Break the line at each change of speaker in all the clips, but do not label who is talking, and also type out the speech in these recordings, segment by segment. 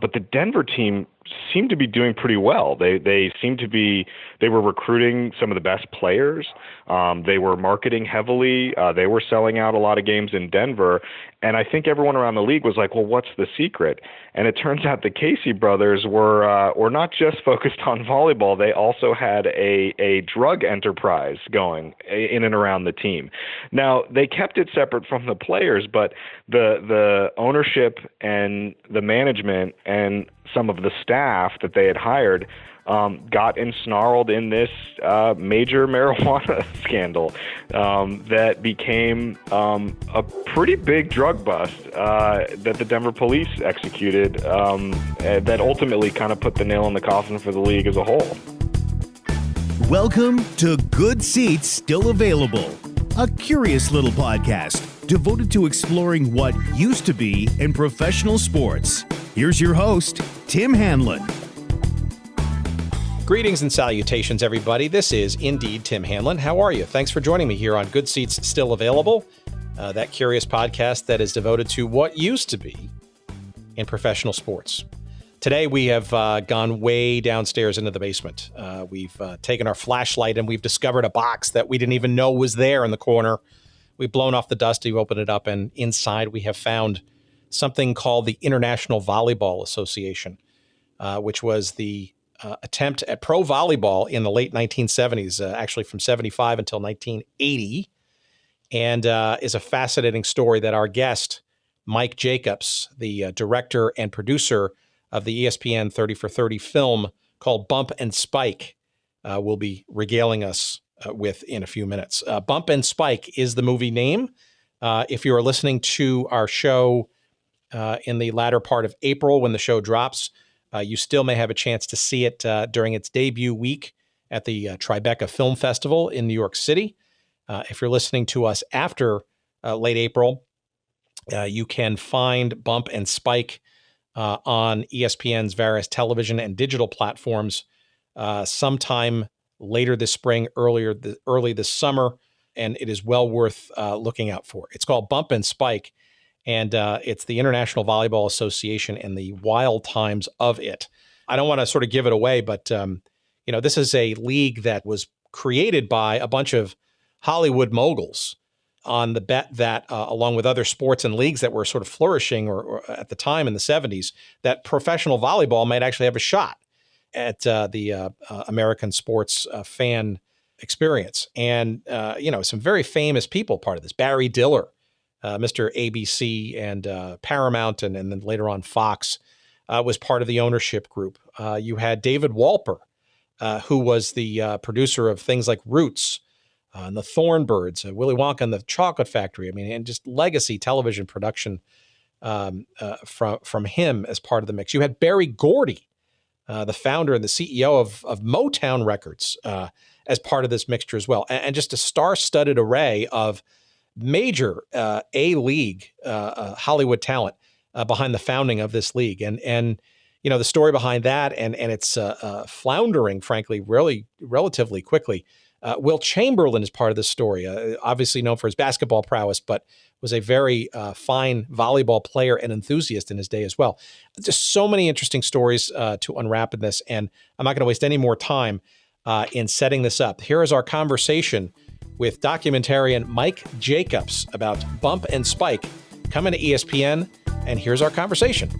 But the Denver team seemed to be doing pretty well. They were recruiting some of the best players. They were marketing heavily. They were selling out a lot of games in Denver. And I think everyone around the league was like, well, what's the secret? And it turns out the Casey brothers were not just focused on volleyball. They also had a drug enterprise going in and around the team. Now, they kept it separate from the players, but the ownership and the management and some of the staff that they had hired got ensnarled in this major marijuana scandal that became a pretty big drug bust that the Denver police executed that ultimately kind of put the nail in the coffin for the league as a whole.
Welcome to Good Seats Still Available, a curious little podcast devoted to exploring what used to be in professional sports. Here's your host, Tim Hanlon.
Greetings and salutations, everybody. This is indeed Tim Hanlon. How are you? Thanks for joining me here on Good Seats Still Available, that curious podcast that is devoted to what used to be in professional sports. Today, we have gone way downstairs into the basement. We've taken our flashlight and we've discovered a box that we didn't even know was there in the corner. We've blown off the dust, we've opened it up, and inside we have found something called the International Volleyball Association, which was the attempt at pro volleyball in the late 1970s, actually from 75 until 1980, and is a fascinating story that our guest, Mike Jacobs, the director and producer of the ESPN 30 for 30 film called Bump and Spike, will be regaling us with in a few minutes. Bump and Spike is the movie name. If you are listening to our show in the latter part of April when the show drops, you still may have a chance to see it during its debut week at the Tribeca Film Festival in New York City. If you're listening to us after late April, you can find Bump and Spike on ESPN's various television and digital platforms sometime later this spring, early this summer, and it is well worth looking out for. It's called Bump and Spike, and it's the International Volleyball Association and the wild times of it. I don't want to sort of give it away, but this is a league that was created by a bunch of Hollywood moguls on the bet that, along with other sports and leagues that were sort of flourishing or at the time in the 70s, that professional volleyball might actually have a shot at the American sports fan experience. And, some very famous people part of this. Barry Diller, Mr. ABC and Paramount, and then later on Fox, was part of the ownership group. You had David Wolper, who was the producer of things like Roots, and the Thornbirds, Willy Wonka and the Chocolate Factory. I mean, and just legacy television production from him as part of the mix. You had Berry Gordy, the founder and the CEO of Motown Records, as part of this mixture as well. And just a star-studded array of major A-League Hollywood talent behind the founding of this league. And the story behind that and its floundering, frankly, really relatively quickly. Wilt Chamberlain is part of this story, obviously known for his basketball prowess, but was a very fine volleyball player and enthusiast in his day as well. Just so many interesting stories to unwrap in this, and I'm not going to waste any more time in setting this up. Here is our conversation with documentarian Mike Jacobs about Bump and Spike coming to ESPN, and here's our conversation.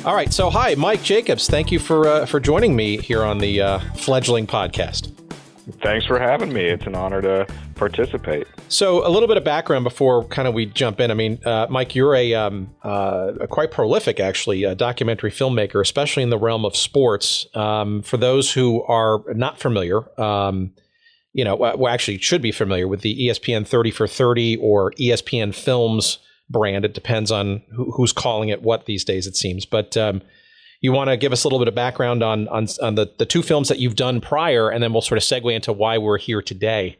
All right, so hi, Mike Jacobs. Thank you for joining me here on the fledgling podcast.
Thanks for having me. It's an honor to participate.
So a little bit of background before kind of we jump in. I mean, Mike, you're a quite prolific, actually, documentary filmmaker, especially in the realm of sports. For those who are not familiar, actually should be familiar with the ESPN 30 for 30 or ESPN Films brand. It depends on who's calling it what these days, it seems. But you want to give us a little bit of background on the two films that you've done prior, and then we'll sort of segue into why we're here today.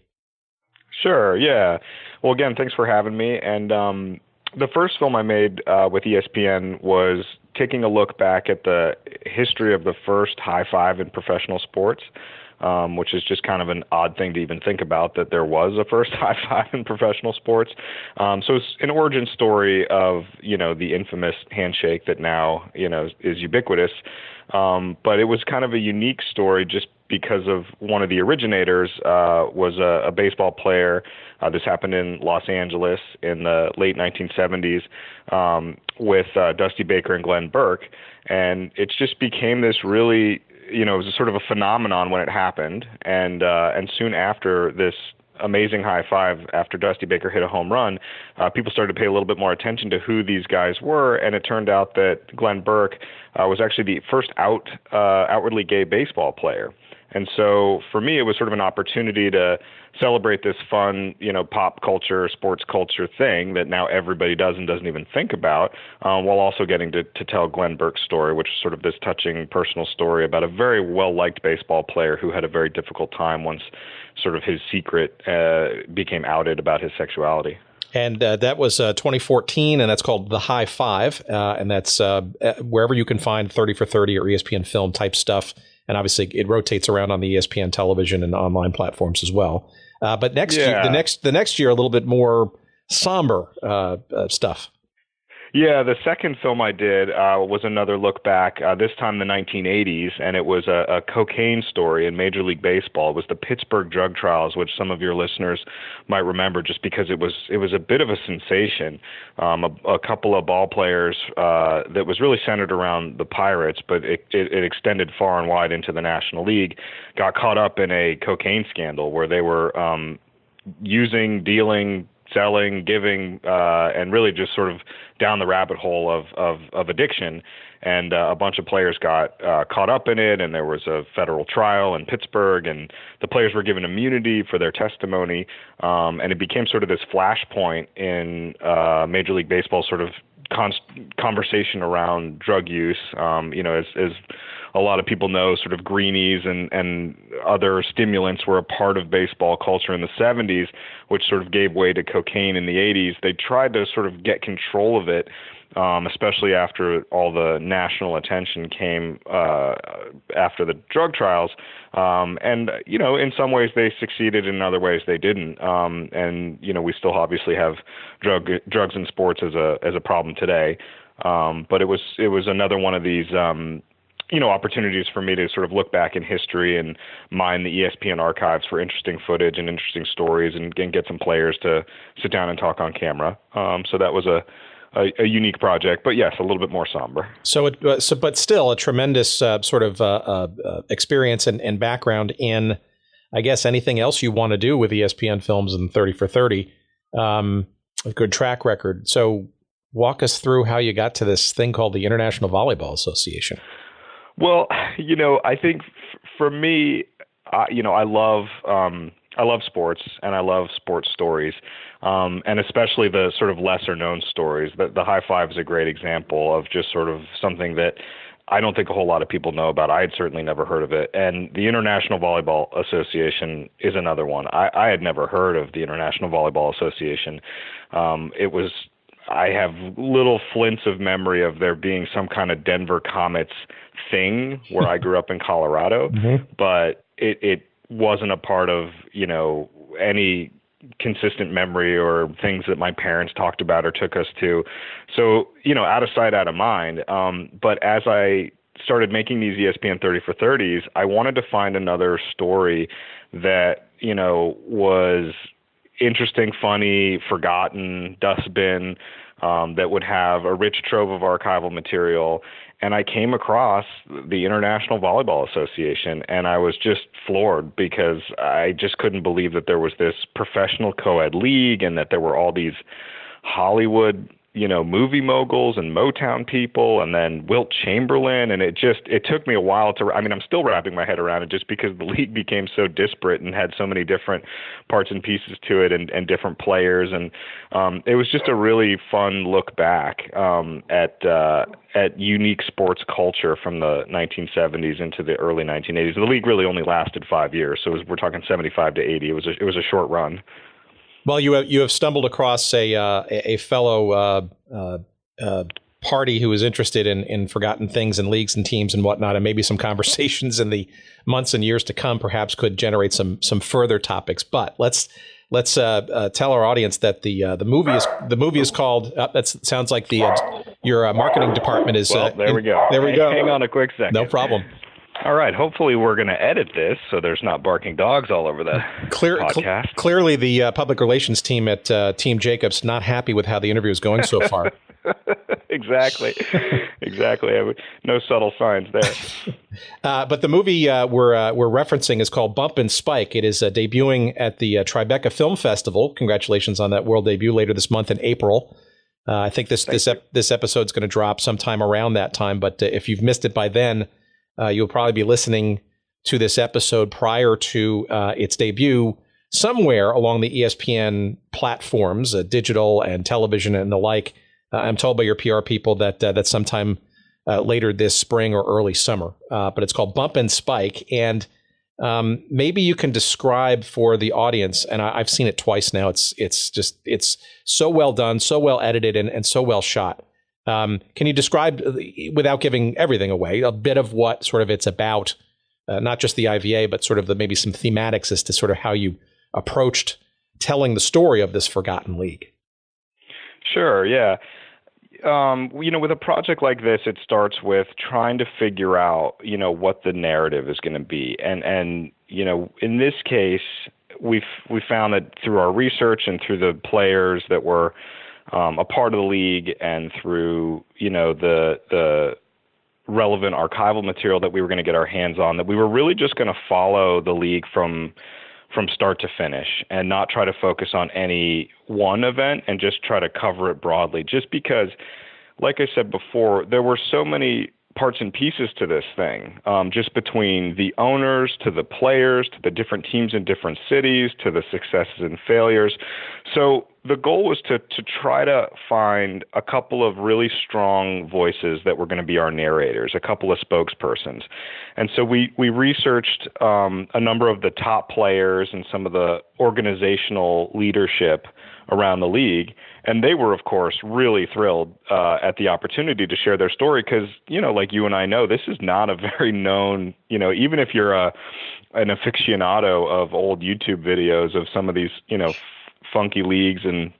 Sure, yeah. Well, again, thanks for having me. And the first film I made with ESPN was taking a look back at the history of the first high five in professional sports. which is just kind of an odd thing to even think about, that there was a first high five in professional sports. So it's an origin story of, the infamous handshake that now, is ubiquitous. But it was kind of a unique story just because of one of the originators was a baseball player. This happened in Los Angeles in the late 1970s with Dusty Baker and Glenn Burke. And it just became this really, it was a sort of a phenomenon when it happened. And soon after this amazing high five, after Dusty Baker hit a home run, people started to pay a little bit more attention to who these guys were. And it turned out that Glenn Burke was actually the first outwardly gay baseball player. And so for me, it was sort of an opportunity to celebrate this fun, pop culture, sports culture thing that now everybody does and doesn't even think about, while also getting to tell Glenn Burke's story, which is sort of this touching personal story about a very well-liked baseball player who had a very difficult time once sort of his secret became outed about his sexuality.
And that was 2014, and that's called The High Five, and that's wherever you can find 30 for 30 or ESPN film type stuff. And obviously, it rotates around on the ESPN television and online platforms as well. But next year, the next year, a little bit more somber stuff.
Yeah, the second film I did was another look back, this time the 1980s, and it was a cocaine story in Major League Baseball. It was the Pittsburgh Drug Trials, which some of your listeners might remember just because it was a bit of a sensation. A couple of ball players that was really centered around the Pirates, but it extended far and wide into the National League, got caught up in a cocaine scandal where they were using, dealing, selling, giving, and really just sort of down the rabbit hole of addiction. And a bunch of players got caught up in it, and there was a federal trial in Pittsburgh, and the players were given immunity for their testimony. And it became sort of this flashpoint in Major League Baseball sort of conversation around drug use. As a lot of people know, sort of greenies and other stimulants were a part of baseball culture in the 70s, which sort of gave way to cocaine in the 80s. They tried to sort of get control of it, especially after all the national attention came after the drug trials. And in some ways they succeeded, in other ways they didn't. And we still obviously have drugs in sports as a problem today. But it was another one of these opportunities for me to sort of look back in history and mine the ESPN archives for interesting footage and interesting stories, and get some players to sit down and talk on camera. So that was a unique project, but yes, a little bit more somber. But still a tremendous
sort of experience and background in, I guess, anything else you want to do with ESPN films and 30 for 30. A good track record. So walk us through how you got to this thing called the International Volleyball Association.
Well, I think for me, I love sports, and I love sports stories, and especially the sort of lesser known stories. The high five is a great example of just sort of something that I don't think a whole lot of people know about. I had certainly never heard of it. And the International Volleyball Association is another one. I had never heard of the International Volleyball Association. I have little flints of memory of there being some kind of Denver Comets thing where I grew up in Colorado, but it wasn't a part of, any consistent memory or things that my parents talked about or took us to. So, out of sight, out of mind. But as I started making these ESPN 30 for 30s, I wanted to find another story that, was interesting, funny, forgotten, dustbin, that would have a rich trove of archival material. And I came across the International Volleyball Association, and I was just floored because I just couldn't believe that there was this professional co-ed league and that there were all these Hollywood, movie moguls and Motown people, and then Wilt Chamberlain. And it took me a while I'm still wrapping my head around it just because the league became so disparate and had so many different parts and pieces to it and different players. And it was just a really fun look back at unique sports culture from the 1970s into the early 1980s. The league really only lasted 5 years. So we're talking 75 to 80. It was a short run.
Well, you have stumbled across a fellow party who is interested in forgotten things and leagues and teams and whatnot, and maybe some conversations in the months and years to come perhaps could generate some further topics. But let's tell our audience that the movie is called. That sounds like your marketing department is.
Well, there we go.
There we go.
Hang on a quick second.
No problem.
All right. Hopefully, we're going to edit this so there's not barking dogs all over the podcast.
Clearly, the public relations team at Team Jacobs not happy with how the interview is going so far.
Exactly. No subtle signs there.
But the movie we're referencing is called Bump and Spike. It is debuting at the Tribeca Film Festival. Congratulations on that world debut later this month in April. I think this episode is going to drop sometime around that time. But if you've missed it by then, you'll probably be listening to this episode prior to its debut somewhere along the ESPN platforms, digital and television and the like. I'm told by your PR people that sometime later this spring or early summer. But it's called Bump and Spike. And maybe you can describe for the audience, and I've seen it twice now. It's so well done, so well edited, and so well shot. Can you describe, without giving everything away, a bit of what sort of it's about, not just the IVA, but sort of maybe some thematics as to sort of how you approached telling the story of this forgotten league?
Sure, yeah. With a project like this, it starts with trying to figure out, what the narrative is going to be. And in this case, we found that through our research and through the players that were a part of the league and through, the relevant archival material that we were going to get our hands on, that we were really just going to follow the league from start to finish and not try to focus on any one event and just try to cover it broadly. Just because, like I said before, there were so many parts and pieces to this thing, just between the owners to the players to the different teams in different cities to the successes and failures. So the goal was to try to find a couple of really strong voices that were going to be our narrators, a couple of spokespersons. And so we researched a number of the top players and some of the organizational leadership around the league. And they were, of course, really thrilled at the opportunity to share their story because, like you and I know, this is not a very known, even if you're an aficionado of old YouTube videos of some of these, funky leagues and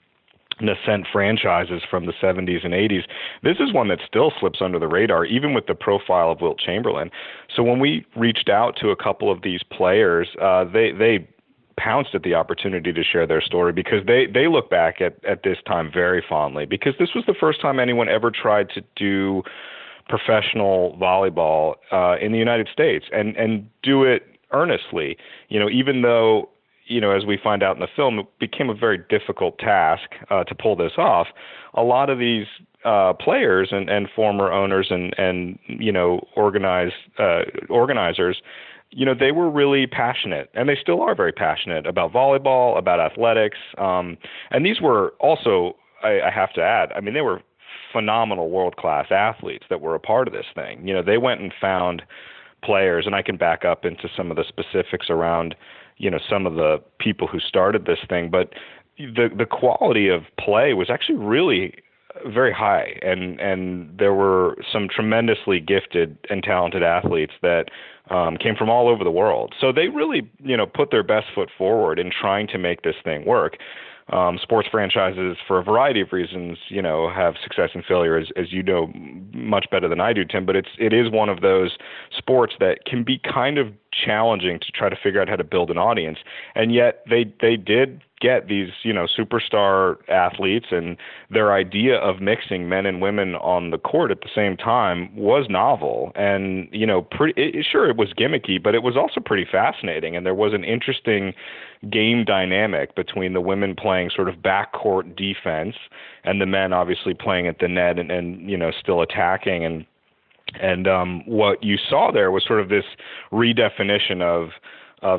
nascent franchises from the 70s and 80s, this is one that still slips under the radar, even with the profile of Wilt Chamberlain. So when we reached out to a couple of these players, they pounced at the opportunity to share their story because they look back at this time very fondly because this was the first time anyone ever tried to do professional volleyball in the United States and do it earnestly, even though, as we find out in the film, it became a very difficult task to pull this off. A lot of these players and former owners and organizers, they were really passionate, and they still are very passionate about volleyball, about athletics. And these were also, I have to add, they were phenomenal world-class athletes that were a part of this thing. They went and found players, and I can back up into some of the specifics around, some of the people who started this thing. But the quality of play was actually really very high, and there were some tremendously gifted and talented athletes that came from all over the world. So they really, put their best foot forward in trying to make this thing work. Sports franchises, for a variety of reasons, have success and failure, as you know much better than I do, Tim. But it is one of those sports that can be kind of challenging to try to figure out how to build an audience. And yet they did get these, superstar athletes, and their idea of mixing men and women on the court at the same time was novel. And, sure, it was gimmicky, but it was also pretty fascinating. And there was an interesting game dynamic between the women playing sort of backcourt defense and the men obviously playing at the net and still attacking. And what you saw there was sort of this redefinition of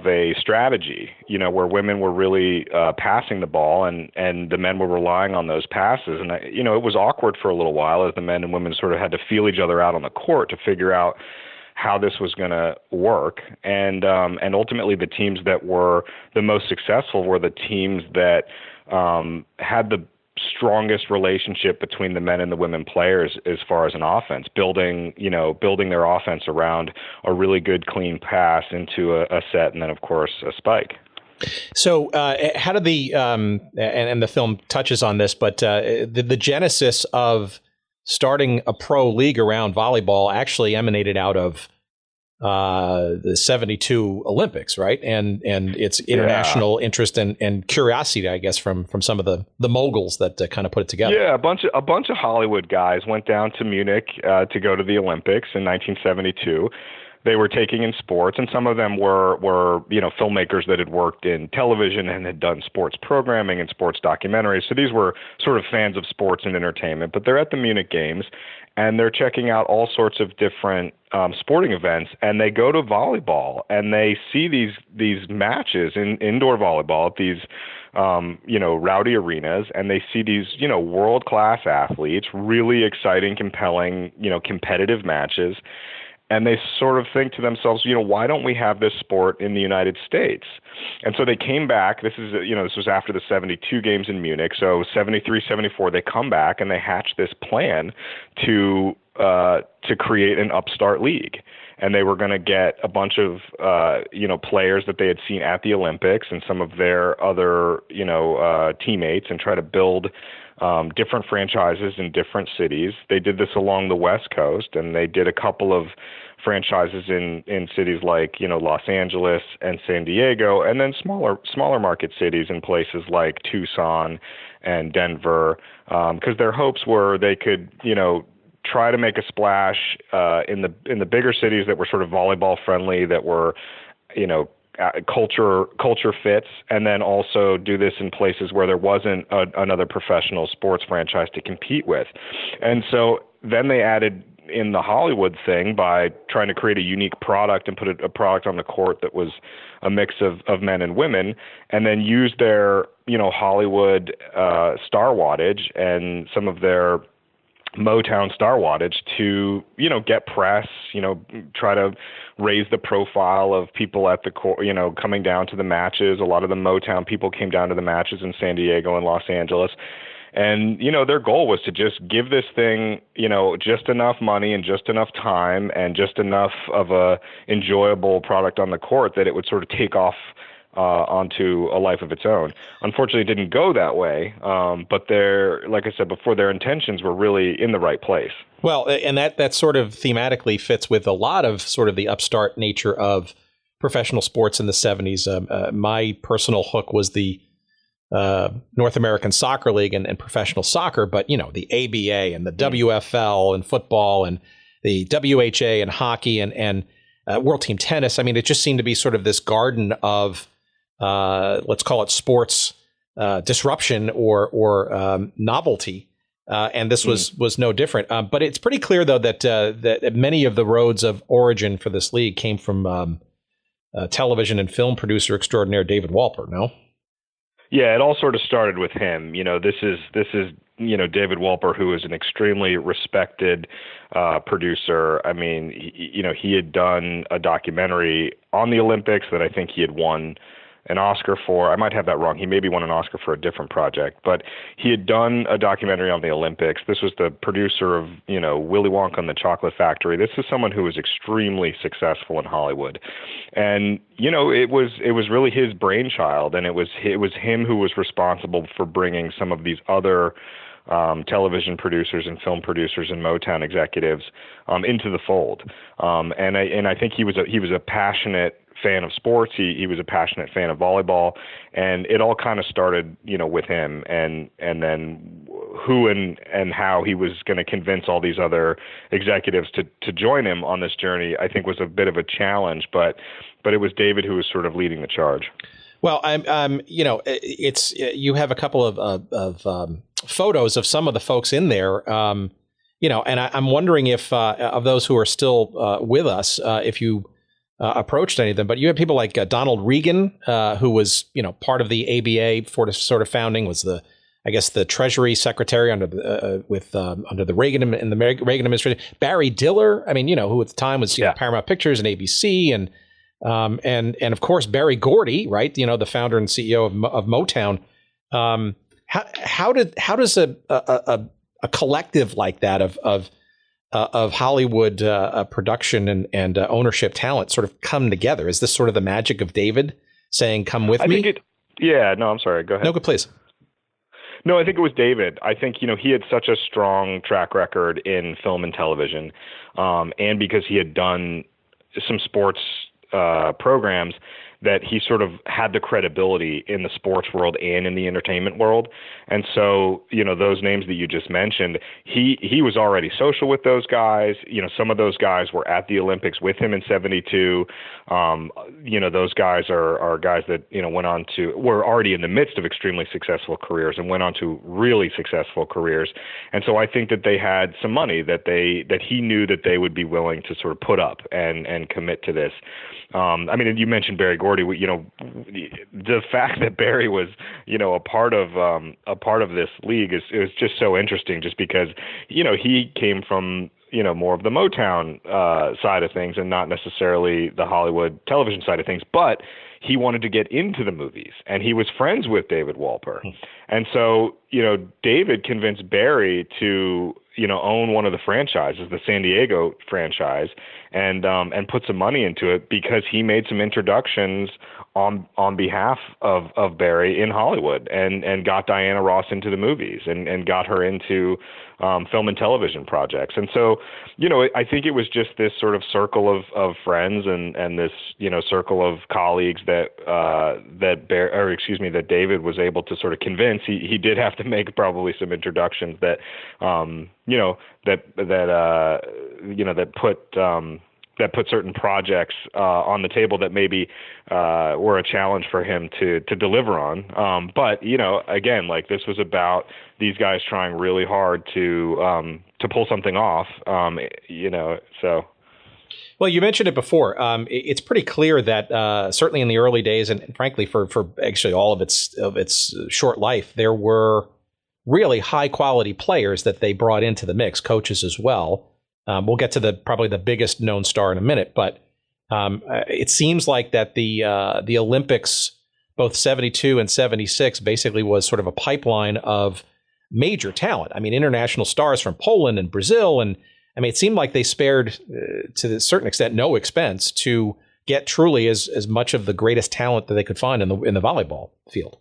a strategy, where women were really passing the ball and the men were relying on those passes. And, it was awkward for a little while as the men and women sort of had to feel each other out on the court to figure out how this was going to work. And ultimately the teams that were the most successful were the teams that had the strongest relationship between the men and the women players as far as an offense, building their offense around a really good clean pass into a set, and then of course a spike.
So how did and the film touches on this, but the genesis of starting a pro league around volleyball actually emanated out of the 72 Olympics, right? And its international interest and curiosity, I guess, from some of the moguls that kind of put it together.
Yeah, a bunch of Hollywood guys went down to Munich to go to the Olympics in 1972. They were taking in sports, and some of them were filmmakers that had worked in television and had done sports programming and sports documentaries. So these were sort of fans of sports and entertainment. But they're at the Munich Games, and they're checking out all sorts of different sporting events. And they go to volleyball, and they see these matches in indoor volleyball at these rowdy arenas, and they see these world-class athletes, really exciting, compelling, competitive matches. And they sort of think to themselves, why don't we have this sport in the United States? And so they came back. This was after the 72 games in Munich. So 73, 74, they come back and they hatch this plan to create an upstart league. And they were going to get a bunch of, players that they had seen at the Olympics and some of their other, teammates, and try to build different franchises in different cities. They did this along the West Coast, and they did a couple of franchises in cities like, Los Angeles and San Diego, and then smaller market cities in places like Tucson and Denver, because their hopes were they could, try to make a splash in the bigger cities that were sort of volleyball friendly, that were, culture fits, and then also do this in places where there wasn't another professional sports franchise to compete with. And so then they added in the Hollywood thing by trying to create a unique product and put a product on the court that was a mix of men and women, and then use their, Hollywood star wattage and some of their Motown star wattage to, get press, try to raise the profile of people at the court, coming down to the matches. A lot of the Motown people came down to the matches in San Diego and Los Angeles. And, their goal was to just give this thing, just enough money and just enough time and just enough of a enjoyable product on the court that it would sort of take off onto a life of its own. Unfortunately, it didn't go that way. But like I said before, their intentions were really in the right place. Well,
and that sort of thematically fits with a lot of sort of the upstart nature of professional sports in the 70s. My personal hook was the North American Soccer League and professional soccer, but, the ABA and the WFL and football and the WHA and hockey and World Team Tennis. I mean, it just seemed to be sort of this garden of let's call it sports disruption or novelty, and this was no different. But it's pretty clear, though, that many of the roads of origin for this league came from television and film producer extraordinaire David Wolper. No.
Yeah, it all sort of started with him. This is David Wolper, who is an extremely respected producer. I mean, he had done a documentary on the Olympics that I think he had won an Oscar for. I might have that wrong. He maybe won an Oscar for a different project, but he had done a documentary on the Olympics. This was the producer of, Willy Wonka and the Chocolate Factory. This is someone who was extremely successful in Hollywood. And, it was really his brainchild, and it was him who was responsible for bringing some of these other television producers and film producers and Motown executives into the fold. And I think he was a passionate fan of sports. He was a passionate fan of volleyball, and it all kind of started, with him, and then who and how he was going to convince all these other executives to join him on this journey, I think was a bit of a challenge, but it was David who was sort of leading the charge.
Well, it's you have a couple of photos of some of the folks in there, and I'm wondering if of those who are still with us, if you approached any of them, but you have people like Donald Regan, who was, part of the ABA for the sort of founding, was the Treasury Secretary under the Reagan and the Reagan administration. Barry Diller, who at the time was Paramount Pictures and ABC, and of course Barry Gordy, right? The founder and CEO of Motown. How does a collective like that of Hollywood production and ownership talent sort of come together? Is this sort of the magic of David saying, "Come with me"?
No, I'm sorry. Go ahead.
No, good, please.
No, I think it was David. I think, he had such a strong track record in film and television, and because he had done some sports programs, that he sort of had the credibility in the sports world and in the entertainment world. And so, those names that you just mentioned, he was already social with those guys. Some of those guys were at the Olympics with him in 72. Those guys are guys that, were already in the midst of extremely successful careers and went on to really successful careers. And so I think that they had some money that he knew that they would be willing to sort of put up and commit to this. You mentioned Barry Gordy. The fact that Barry was, a part of this league is just so interesting. Just because, he came from more of the Motown side of things and not necessarily the Hollywood television side of things, but he wanted to get into the movies, and he was friends with David Wolper, and so David convinced Barry to own one of the franchises, the San Diego franchise, and put some money into it because he made some introductions on behalf of Barry in Hollywood and got Diana Ross into the movies and got her into film and television projects. And so, I think it was just this sort of circle of friends and this, circle of colleagues that David was able to sort of convince. He did have to make probably some introductions that put certain projects on the table that maybe were a challenge for him to deliver on. But again, like, this was about these guys trying really hard to pull something off. So.
Well, you mentioned it before. It's pretty clear that certainly in the early days, and frankly for actually all of its short life, there were really high quality players that they brought into the mix, coaches as well. We'll get to probably the biggest known star in a minute, but it seems like that the Olympics, both 72 and 76, basically was sort of a pipeline of major talent. International stars from Poland and Brazil, and it seemed like they spared, to a certain extent, no expense to get truly as much of the greatest talent that they could find in the volleyball field.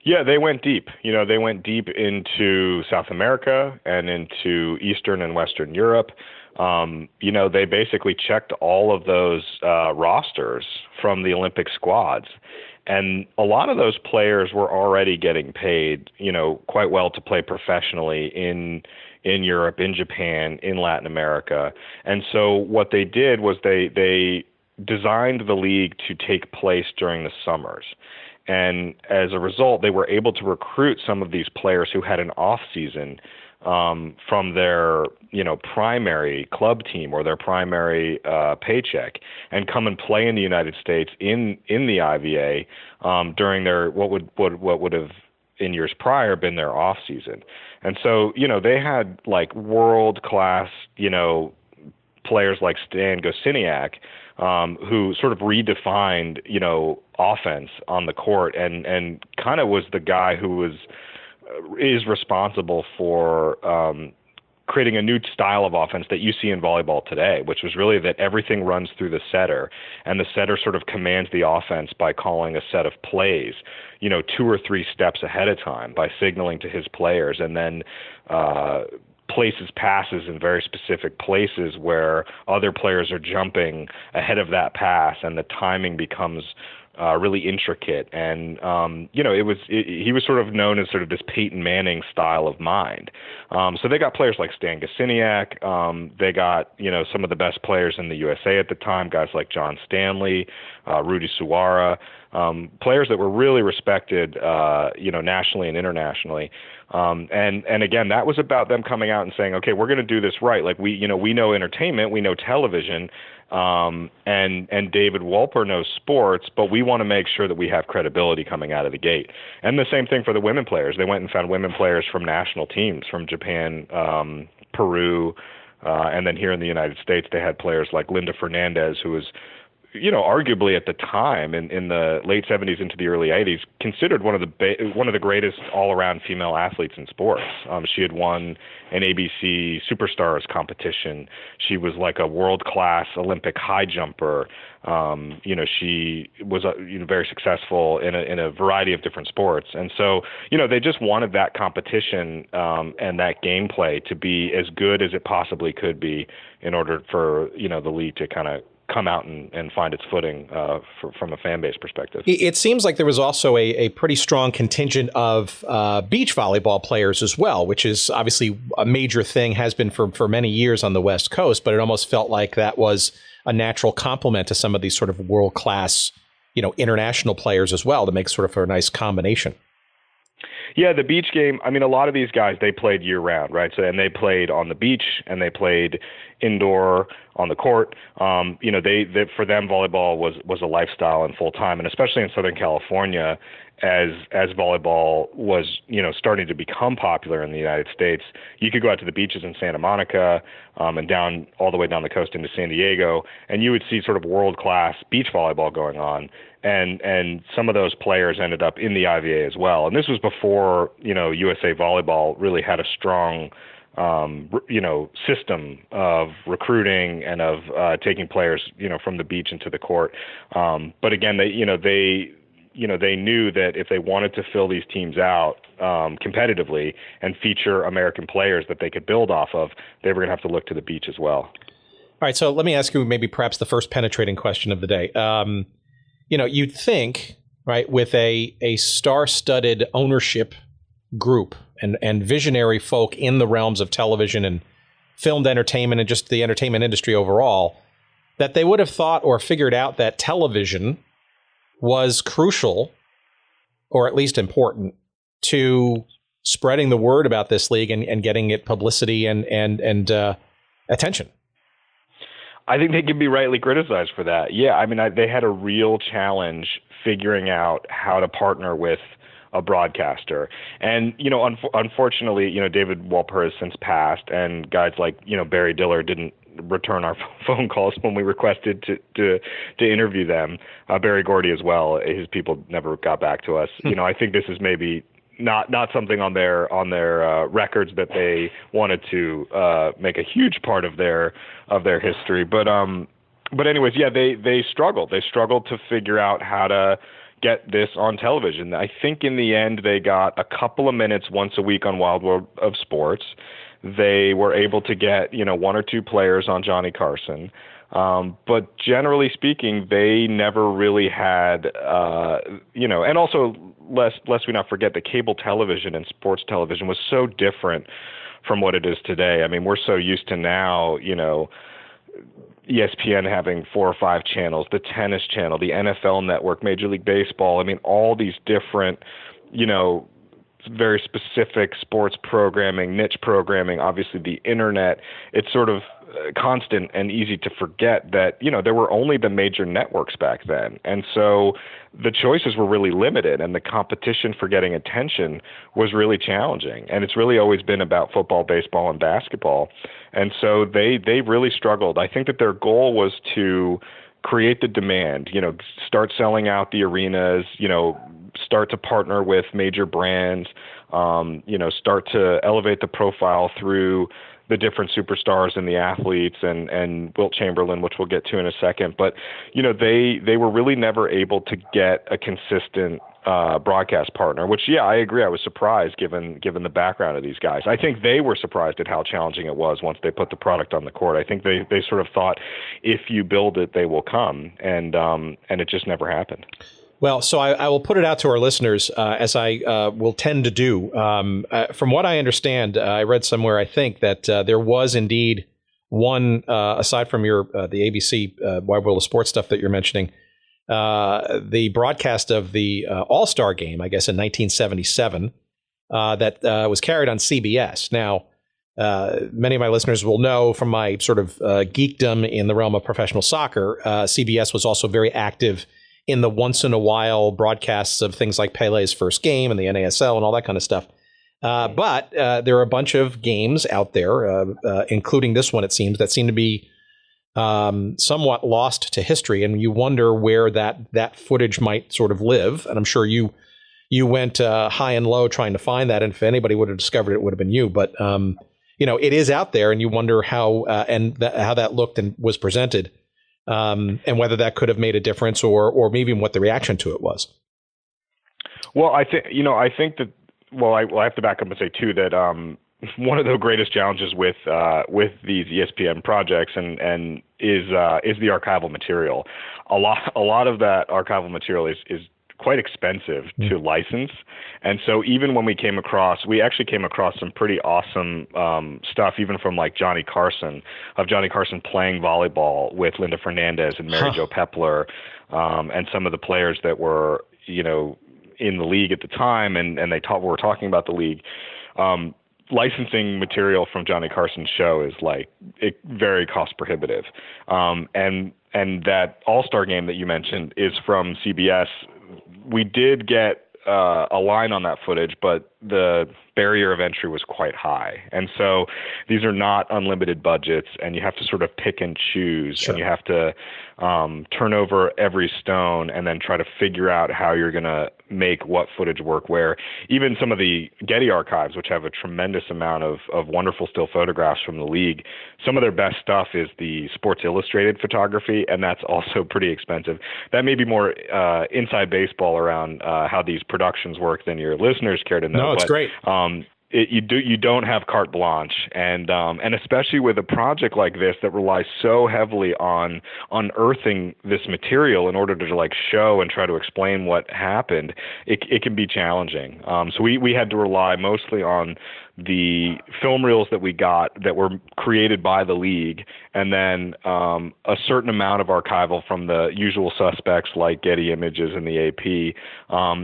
Yeah, they went deep. They went deep into South America and into Eastern and Western Europe. They basically checked all of those rosters from the Olympic squads. And a lot of those players were already getting paid, quite well to play professionally in Europe, in Japan, in Latin America. And so what they did was they designed the league to take place during the summers. And as a result, they were able to recruit some of these players who had an off season from their, primary club team or their primary paycheck, and come and play in the United States in the IVA during their what would have in years prior been their off season. And so, they had like world class, players like Stan Gosiniak, who sort of redefined, offense on the court and kind of was the guy who is responsible for creating a new style of offense that you see in volleyball today, which was really that everything runs through the setter, and the setter sort of commands the offense by calling a set of plays, 2 or 3 steps ahead of time, by signaling to his players, and then places passes in very specific places where other players are jumping ahead of that pass, and the timing becomes really intricate. And he was sort of known as sort of this Peyton Manning style of mind. So they got players like Stan Gosiniak. They got some of the best players in the USA at the time, guys like John Stanley, Rudy Suara, players that were really respected, nationally and internationally. And again, that was about them coming out and saying, okay, we're going to do this right. Like we know entertainment, we know television, and David Wolper knows sports, but we want to make sure that we have credibility coming out of the gate. And the same thing for the women players. They went and found women players from national teams from Japan, Peru, and then here in the United States, they had players like Linda Fernandez, who was arguably at the time in the late 70s into the early 80s, considered one of the greatest all-around female athletes in sports. She had won an ABC Superstars competition. She was like a world-class Olympic high jumper. She was very successful in a variety of different sports. And so, they just wanted that competition and that gameplay to be as good as it possibly could be in order for, the league to kind of come out and find its footing from a fan base perspective.
It seems like there was also a pretty strong contingent of beach volleyball players as well, which is obviously a major thing, has been for many years on the West Coast, but it almost felt like that was a natural complement to some of these sort of world-class, international players as well, to make sort of a nice combination.
Yeah, the beach game, a lot of these guys, they played year-round, right? So, and they played on the beach, and they played indoor on the court. They for them, volleyball was a lifestyle and full-time, and especially in Southern California, as volleyball was, starting to become popular in the United States, you could go out to the beaches in Santa Monica and down all the way down the coast into San Diego, and you would see sort of world-class beach volleyball going on. And some of those players ended up in the IVA as well. And this was before, USA Volleyball really had a strong, system of recruiting and of taking players, from the beach into the court. But again, they knew that if they wanted to fill these teams out competitively and feature American players that they could build off of, they were going to have to look to the beach as well.
All right, so let me ask you maybe perhaps the first penetrating question of the day. You'd think, right, with a star-studded ownership group and visionary folk in the realms of television and filmed entertainment and just the entertainment industry overall, that they would have thought or figured out that television was crucial, or at least important, to spreading the word about this league and getting it publicity and attention.
I think they can be rightly criticized for that. Yeah, they had a real challenge figuring out how to partner with a broadcaster. And, unfortunately, David Wolper has since passed, and guys like, Barry Diller didn't return our phone calls when we requested to interview them. Barry Gordy as well. His people never got back to us. I think this is maybe not something on their records that they wanted to make a huge part of their history. But anyways, yeah, they struggled. They struggled to figure out how to get this on television. I think in the end they got a couple of minutes once a week on Wild World of Sports. They were able to get, one or two players on Johnny Carson. But generally speaking, they never really had, and also lest we not forget that cable television and sports television was so different from what it is today. We're so used to now, ESPN having 4 or 5 channels, the tennis channel, the NFL network, Major League Baseball. All these different, very specific sports programming, niche programming, obviously the internet. It's sort of constant and easy to forget that, there were only the major networks back then. And so the choices were really limited, and the competition for getting attention was really challenging. And it's really always been about football, baseball, and basketball. And so they really struggled. I think that their goal was to create the demand, start selling out the arenas, start to partner with major brands, start to elevate the profile through the different superstars and the athletes and Wilt Chamberlain, which we'll get to in a second. But, they were really never able to get a consistent broadcast partner, which, yeah, I agree. I was surprised given the background of these guys. I think they were surprised at how challenging it was once they put the product on the court. I think they sort of thought, if you build it, they will come. And it just never happened.
Well, so I will put it out to our listeners, as I will tend to do. From what I understand, I read somewhere, I think, that there was indeed one, aside from the ABC Wide World of Sports stuff that you're mentioning, the broadcast of the All-Star game, I guess, in 1977, that was carried on CBS. Now, many of my listeners will know from my sort of geekdom in the realm of professional soccer, CBS was also very active in the once-in-a-while broadcasts of things like Pele's first game and the NASL and all that kind of stuff. But there are a bunch of games out there, including this one, it seems, that seem to be somewhat lost to history, and you wonder where that footage might sort of live. And I'm sure you went high and low trying to find that, and if anybody would have discovered it, it would have been you. But it is out there, and you wonder how how that looked and was presented, and whether that could have made a difference, or maybe even what the reaction to it was.
Well, I think that. Well, I have to back up and say too that one of the greatest challenges with these ESPN projects and is the archival material. A lot of that archival material is quite expensive to license, and so even when we actually came across some pretty awesome stuff, even from like Johnny Carson playing volleyball with Linda Fernandez and Mary Jo Pepler, and some of the players that were in the league at the time, and were talking about the league. Licensing material from Johnny Carson's show is very cost prohibitive. And that All-Star game that you mentioned is from CBS. We did get a line on that footage, but the barrier of entry was quite high. And so these are not unlimited budgets, and you have to sort of pick and choose. Sure. And you have to turn over every stone and then try to figure out how you're going to make what footage work where. Even some of the Getty archives, which have a tremendous amount of wonderful still photographs from the league, some of their best stuff is the Sports Illustrated photography, and that's also pretty expensive. That may be more inside baseball around how these productions work than your listeners care to know.
No, it's great.
You don't have carte blanche, and especially with a project like this that relies so heavily on unearthing this material in order to show and try to explain what happened, it can be challenging. So we had to rely mostly on the film reels that we got that were created by the league, and then a certain amount of archival from the usual suspects like Getty Images and the AP,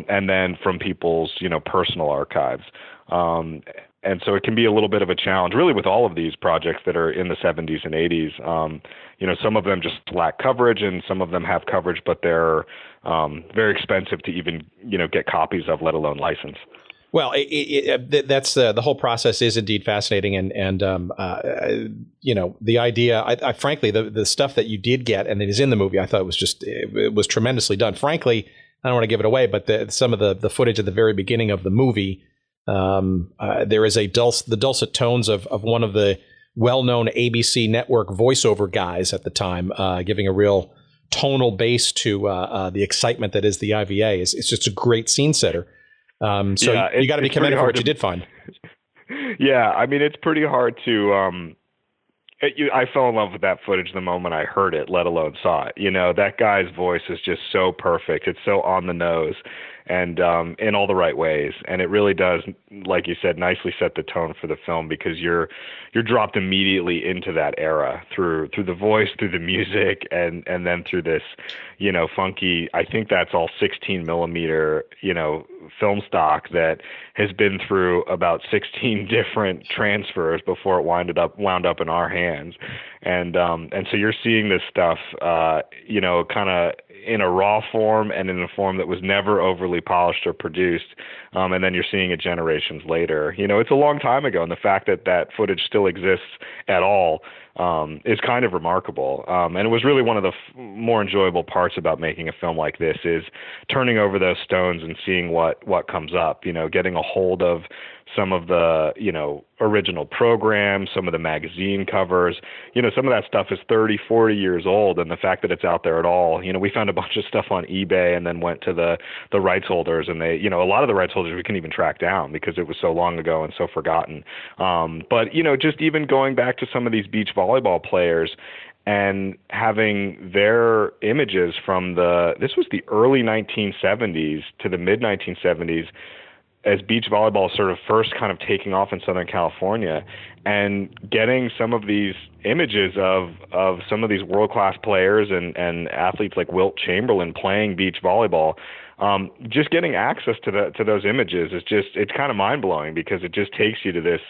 and then from people's personal archives. And so it can be a little bit of a challenge, really, with all of these projects that are in the 70s and 80s. Some of them just lack coverage, and some of them have coverage, but they're very expensive to even get copies of, let alone license.
Well, that's the whole process is indeed fascinating, and the idea. I frankly, the stuff that you did get and it is in the movie, I thought it was tremendously done. Frankly, I don't want to give it away, but some of the footage at the very beginning of the movie. There is the dulcet tones of one of the well-known ABC network voiceover guys at the time, giving a real tonal base to the excitement that is the IVA. It's just a great scene setter. You got to be commended for what you did find.
Yeah, I mean, it's pretty hard to. I fell in love with that footage the moment I heard it, let alone saw it. That guy's voice is just so perfect. It's so on the nose, and in all the right ways. And it really does, like you said, nicely set the tone for the film, because you're dropped immediately into that era through the voice, through the music, and then through this, funky, I think that's all 16 millimeter, film stock that has been through about 16 different transfers before it wound up in our hands. And so you're seeing this stuff, kind of in a raw form and in a form that was never overly polished or produced. And then you're seeing it generations later. It's a long time ago, and the fact that footage still exists at all is kind of remarkable. And it was really one of the more enjoyable parts about making a film like this is turning over those stones and seeing what comes up, getting a hold of some of the, original programs, some of the magazine covers. Some of that stuff is 30, 40 years old, and the fact that it's out there at all, we found a bunch of stuff on eBay and then went to the rights holders, and they, a lot of the rights holders we couldn't even track down because it was so long ago and so forgotten. But, just even going back to some of these beach volleyball players and having their images from this was the early 1970s to the mid 1970s, as beach volleyball sort of first kind of taking off in Southern California, and getting some of these images of some of these world-class players and athletes like Wilt Chamberlain playing beach volleyball, just getting access to those images it's kind of mind-blowing, because it just takes you to this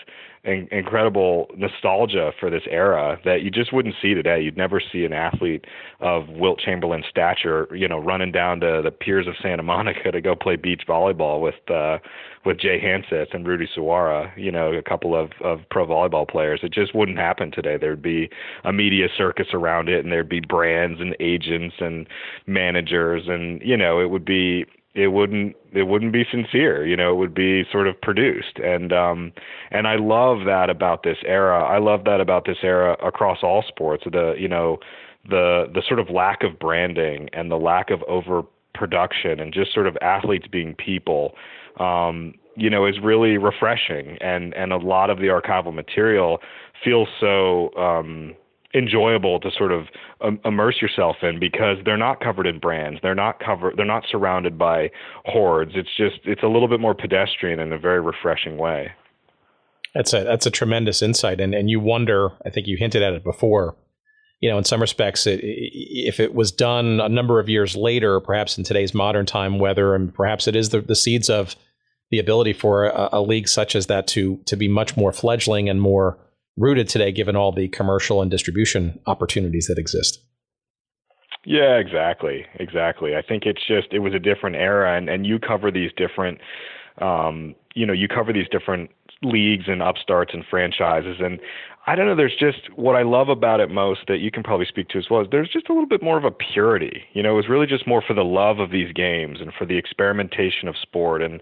incredible nostalgia for this era that you just wouldn't see today. You'd never see an athlete of Wilt Chamberlain's stature, running down to the piers of Santa Monica to go play beach volleyball with Jay Hanseth and Rudy Suwara, a couple of pro volleyball players. It just wouldn't happen today. There'd be a media circus around it, and there'd be brands and agents and managers, and it wouldn't be sincere. It would be sort of produced. And I love that about this era. I love that about this era across all sports. The sort of lack of branding and the lack of overproduction and just sort of athletes being people, is really refreshing. And a lot of the archival material feels so enjoyable to sort of immerse yourself in, because they're not covered in brands. They're not surrounded by hordes. It's a little bit more pedestrian in a very refreshing way.
That's a tremendous insight. And you wonder, I think you hinted at it before, in some respects, if it was done a number of years later, perhaps in today's modern time, and perhaps it is the seeds of the ability for a league such as that to be much more fledgling and more rooted today, given all the commercial and distribution opportunities that exist.
Yeah, exactly. I think it was a different era, and you cover these different, leagues and upstarts and franchises, and I don't know, there's just, what I love about it most, that you can probably speak to as well, is there's just a little bit more of a purity. It was really just more for the love of these games and for the experimentation of sport. And,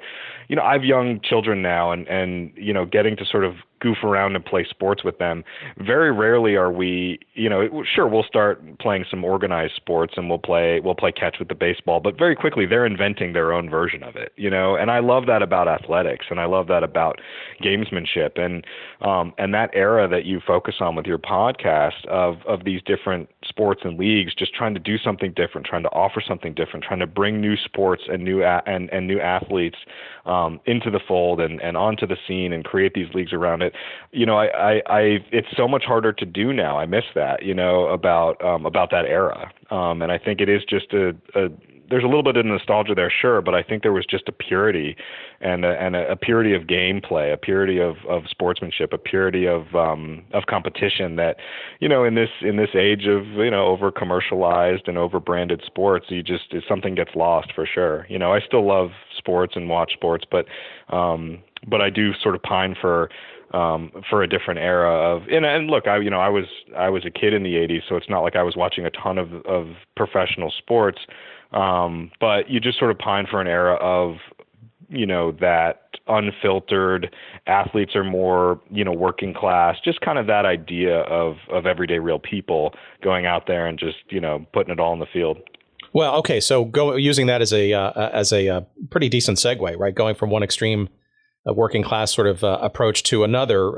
I have young children now, and getting to sort of goof around and play sports with them. Very rarely are we, sure, we'll start playing some organized sports and we'll play catch with the baseball, but very quickly they're inventing their own version of it, and I love that about athletics, and I love that about gamesmanship, and that era that you focus on with your podcast of these different sports and leagues, just trying to do something different, trying to offer something different, trying to bring new sports and new athletes into the fold and onto the scene and create these leagues around it. It's so much harder to do now. I miss that, about that era. And I think it is just there's a little bit of nostalgia there, sure, but I think there was just a purity and a purity of gameplay, a purity of sportsmanship, a purity of competition that, in this age of, over commercialized and over branded sports, something gets lost for sure. I still love sports and watch sports, but I do sort of pine for a different era of, and look, I was a kid in the 80s, so it's not like I was watching a ton of professional sports. But you just sort of pine for an era of, that unfiltered, athletes are more, working class, just kind of that idea of everyday real people going out there and just, putting it all in the field.
Well, okay. So using that as a pretty decent segue, right? Going from one extreme, a working class sort of approach to another.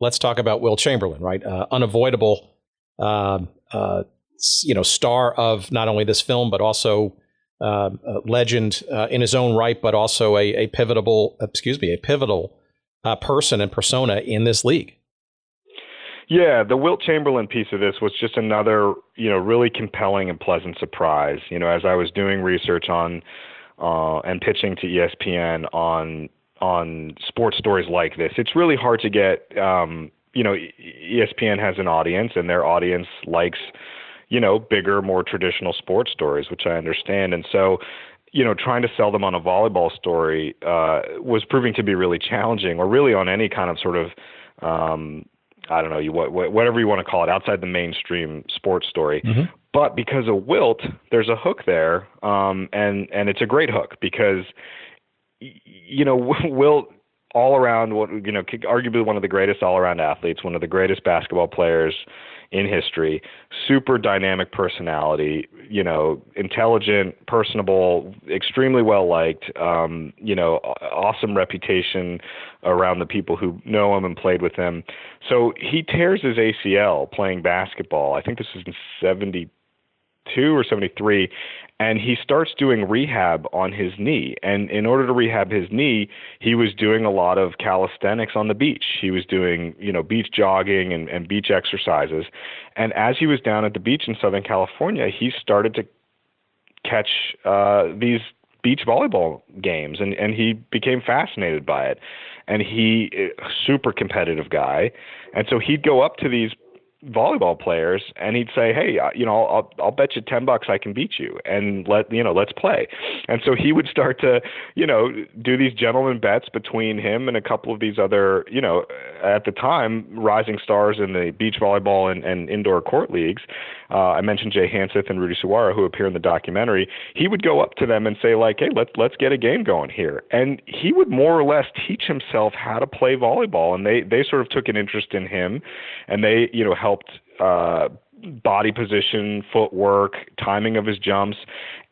Let's talk about Wilt Chamberlain, right? Unavoidable, star of not only this film, but also a legend in his own right, but also a pivotal person and persona in this league.
Yeah, the Wilt Chamberlain piece of this was just another, really compelling and pleasant surprise. As I was doing research on and pitching to ESPN on sports stories like this, it's really hard to get. ESPN has an audience, and their audience likes, bigger, more traditional sports stories, which I understand. And so, trying to sell them on a volleyball story was proving to be really challenging, or really on any kind of sort of, I don't know, whatever you want to call it, outside the mainstream sports story. Mm-hmm. But because of Wilt, there's a hook there, and it's a great hook because, Wilt, all around, arguably one of the greatest all around athletes, one of the greatest basketball players in history, super dynamic personality, intelligent, personable, extremely well liked, awesome reputation around the people who know him and played with him. So he tears his ACL playing basketball. I think this is in 72 or 73. And he starts doing rehab on his knee. And in order to rehab his knee, he was doing a lot of calisthenics on the beach. He was doing, beach jogging and beach exercises. And as he was down at the beach in Southern California, he started to catch these beach volleyball games, and he became fascinated by it. And he, super competitive guy. And so he'd go up to these volleyball players, and he'd say, "Hey, I'll bet you $10 I can beat you, and let's play." And so he would start to, do these gentleman bets between him and a couple of these other, at the time, rising stars in the beach volleyball and indoor court leagues. I mentioned Jay Hanseth and Rudy Suwara, who appear in the documentary. He would go up to them and say, like, "Hey, let's get a game going here," and he would more or less teach himself how to play volleyball, and they sort of took an interest in him, and they helped body position, footwork, timing of his jumps,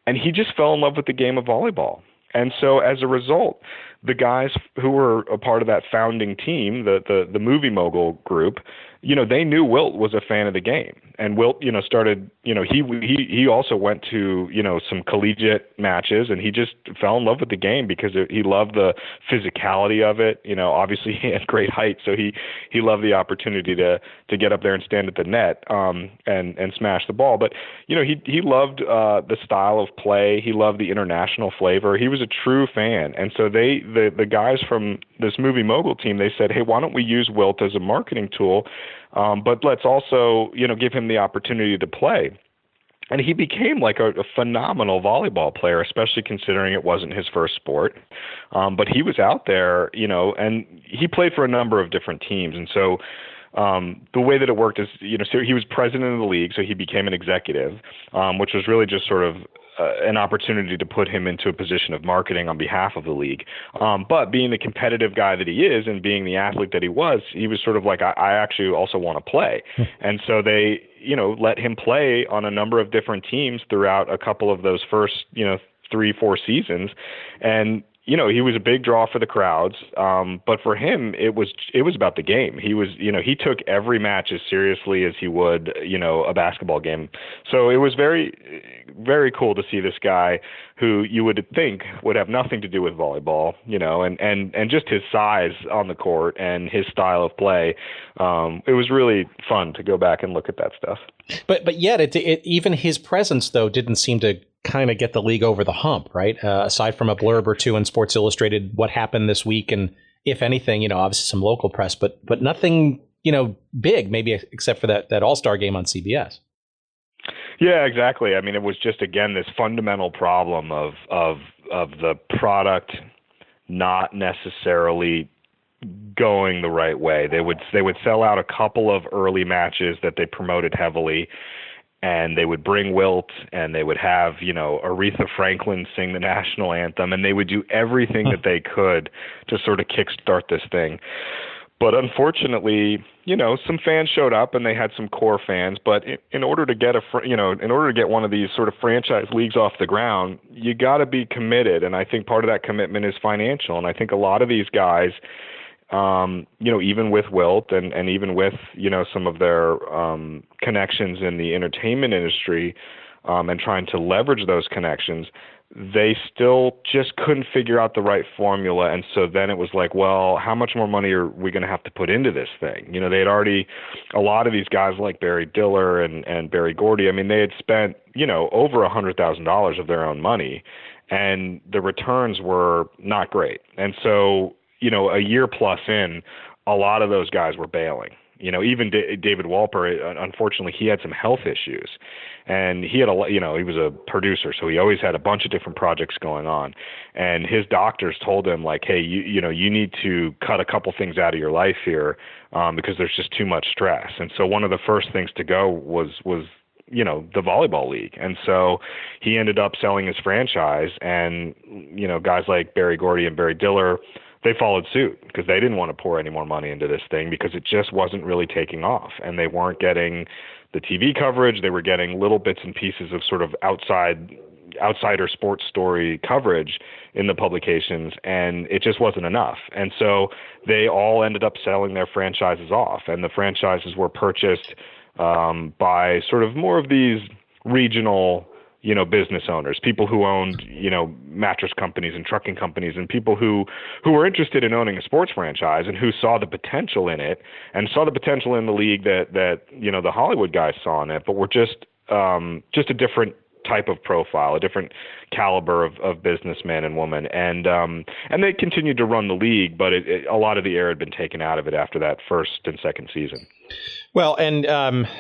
and he just fell in love with the game of volleyball. And so as a result, the guys who were a part of that founding team, the movie mogul group, they knew Wilt was a fan of the game. And Wilt, started, he also went to, some collegiate matches, and he just fell in love with the game because he loved the physicality of it. Obviously he had great height, so he loved the opportunity to get up there and stand at the net, and smash the ball. But, he loved the style of play. He loved the international flavor. He was a true fan. And so the guys from this movie mogul team, they said, "Hey, why don't we use Wilt as a marketing tool? But let's also, give him the opportunity to play." And he became like a phenomenal volleyball player, especially considering it wasn't his first sport. But he was out there, and he played for a number of different teams. And so the way that it worked is, so he was president of the league, so he became an executive, which was really just sort of an opportunity to put him into a position of marketing on behalf of the league. But being the competitive guy that he is and being the athlete that he was sort of like, I actually also want to play. And so they, let him play on a number of different teams throughout a couple of those first, 3-4 seasons. And, he was a big draw for the crowds. But for him, it was about the game. He took every match as seriously as he would, a basketball game. So it was very, very cool to see this guy who you would think would have nothing to do with volleyball, and just his size on the court and his style of play. It was really fun to go back and look at that stuff.
But yet, it even his presence, though, didn't seem to kind of get the league over the hump, right? Aside from a blurb or two in Sports Illustrated, what happened this week, and if anything, obviously some local press, but nothing, big, maybe except for that All-Star game on CBS.
Yeah, exactly. I mean, it was just, again, this fundamental problem of the product not necessarily going the right way. They would sell out a couple of early matches that they promoted heavily, and they would bring Wilt, and they would have, Aretha Franklin sing the national anthem, and they would do everything that they could to sort of kickstart this thing. But unfortunately, some fans showed up, and they had some core fans. But in order to get one of these sort of franchise leagues off the ground, you got to be committed. And I think part of that commitment is financial. And I think a lot of these guys, even with Wilt and even with, some of their connections in the entertainment industry, and trying to leverage those connections, they still just couldn't figure out the right formula. And so then it was like, well, how much more money are we going to have to put into this thing? They had already, a lot of these guys like Barry Diller and Barry Gordy, I mean, they had spent, over $100,000 of their own money, and the returns were not great. And so, a year plus in, a lot of those guys were bailing. Even David Wolper, unfortunately, he had some health issues, and he had he was a producer, so he always had a bunch of different projects going on. And his doctors told him, like, hey, you need to cut a couple things out of your life here, because there's just too much stress. And so one of the first things to go was the volleyball league. And so he ended up selling his franchise, and, guys like Barry Gordy and Barry Diller, they followed suit because they didn't want to pour any more money into this thing because it just wasn't really taking off, and they weren't getting the TV coverage. They were getting little bits and pieces of sort of outsider sports story coverage in the publications, and it just wasn't enough. And so they all ended up selling their franchises off, and the franchises were purchased by sort of more of these regional business owners, people who owned, mattress companies and trucking companies, and people who were interested in owning a sports franchise and who saw the potential in it and saw the potential in the league that the Hollywood guys saw in it, but were just a different type of profile, a different caliber of businessman and woman, and they continued to run the league, but a lot of the air had been taken out of it after that first and second season.
Well, and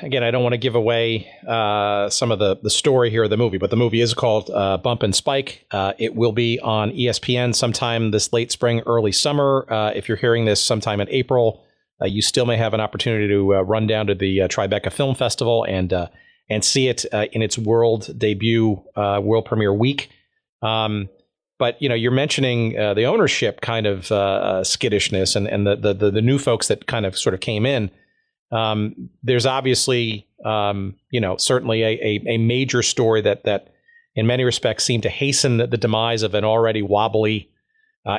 again, I don't want to give away some of the story here of the movie, but the movie is called Bump and Spike. It will be on ESPN sometime this late spring, early summer. If you're hearing this sometime in April, you still may have an opportunity to run down to the Tribeca Film Festival and see it in its world debut, world premiere week. But you're mentioning the ownership kind of skittishness and the new folks that kind of sort of came in. There's obviously, certainly a major story that in many respects seemed to hasten the demise of an already wobbly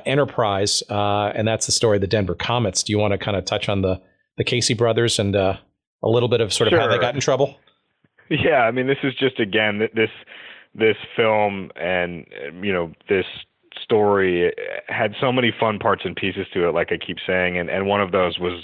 enterprise. And that's the story of the Denver Comets. Do you want to kind of touch on the Casey brothers and a little bit of sort of how they got in trouble?
Yeah, I mean, this is just, again, this film and, this story had so many fun parts and pieces to it, like I keep saying. And one of those was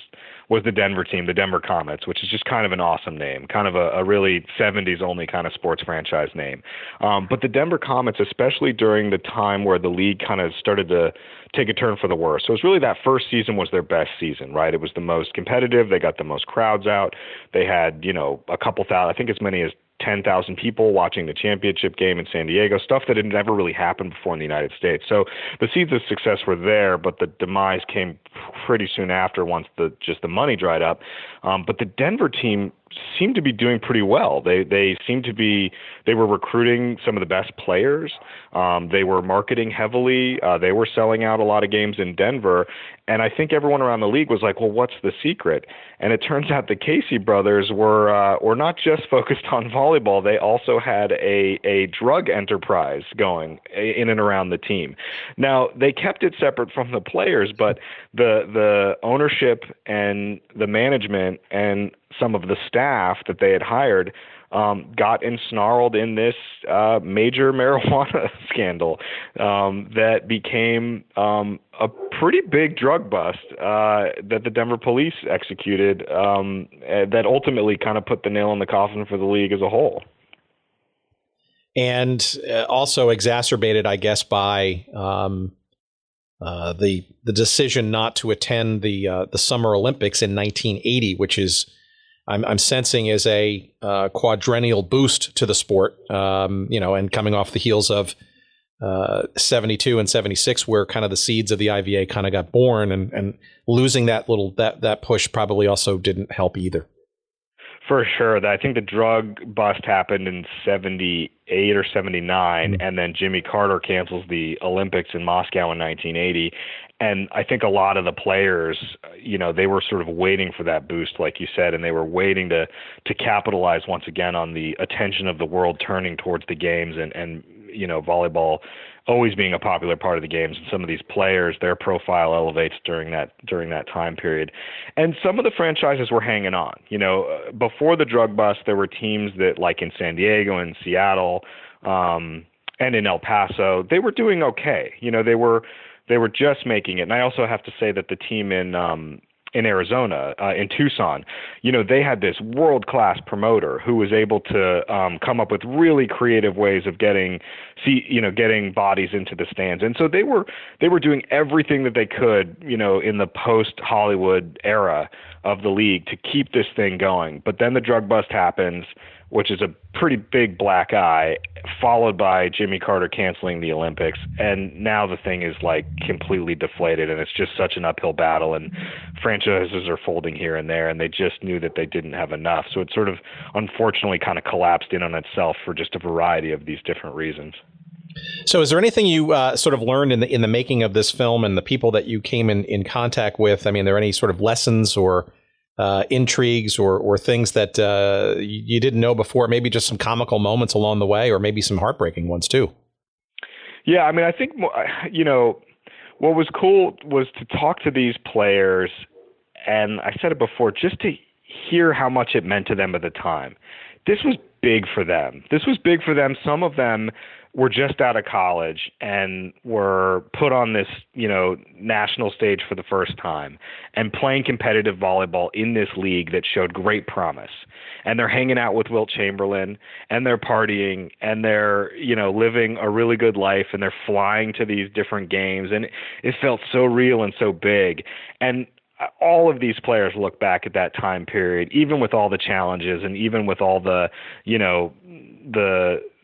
the Denver team, the Denver Comets, which is just kind of an awesome name, kind of a really 70s only kind of sports franchise name. But the Denver Comets, especially during the time where the league kind of started to take a turn for the worse. So it was really that first season was their best season, right? It was the most competitive. They got the most crowds out. They had, a couple thousand, I think as many as 10,000 people watching the championship game in San Diego, stuff that had never really happened before in the United States. So the seeds of success were there, but the demise came pretty soon after once the money dried up. But the Denver team seemed to be doing pretty well. They were recruiting some of the best players. They were marketing heavily. They were selling out a lot of games in Denver. And I think everyone around the league was like, well, what's the secret? And it turns out the Casey brothers were not just focused on volleyball. They also had a drug enterprise going in and around the team. Now, they kept it separate from the players, but the ownership and the management and some of the staff that they had hired got ensnarled in this major marijuana scandal that became a pretty big drug bust that the Denver police executed that ultimately kind of put the nail in the coffin for the league as a whole.
And also exacerbated, I guess, by the decision not to attend the Summer Olympics in 1980, which is I'm sensing is a quadrennial boost to the sport, and coming off the heels of 72 and 76, where kind of the seeds of the IVA kind of got born, and losing that push probably also didn't help either.
For sure. I think the drug bust happened in 78 or 79, and then Jimmy Carter cancels the Olympics in Moscow in 1980. And I think a lot of the players, they were sort of waiting for that boost, like you said, and they were waiting to capitalize once again on the attention of the world turning towards the games and volleyball always being a popular part of the games. And some of these players, their profile elevates during that time period. And some of the franchises were hanging on. Before the drug bust, there were teams that, like in San Diego and Seattle, and in El Paso, they were doing okay. They were just making it. And I also have to say that the team in Arizona, in Tucson, they had this world-class promoter who was able to come up with really creative ways of getting bodies into the stands. And so they were doing everything that they could, in the post-Hollywood era of the league to keep this thing going. But then the drug bust happens, which is a pretty big black eye, followed by Jimmy Carter canceling the Olympics. And now the thing is like completely deflated, and it's just such an uphill battle, and franchises are folding here and there, and they just knew that they didn't have enough. So it sort of unfortunately kind of collapsed in on itself for just a variety of these different reasons.
So is there anything you sort of learned in the making of this film and the people that you came in contact with? I mean, are there any sort of lessons or intrigues or things that you didn't know before? Maybe just some comical moments along the way, or maybe some heartbreaking ones too.
Yeah, I mean, I think, what was cool was to talk to these players, and I said it before, just to hear how much it meant to them at the time. This was big for them. Some of them were just out of college and were put on this, national stage for the first time and playing competitive volleyball in this league that showed great promise. And they're hanging out with Wilt Chamberlain, and they're partying, and they're, living a really good life, and they're flying to these different games. And it felt so real and so big. And all of these players look back at that time period, even with all the challenges and even with all the,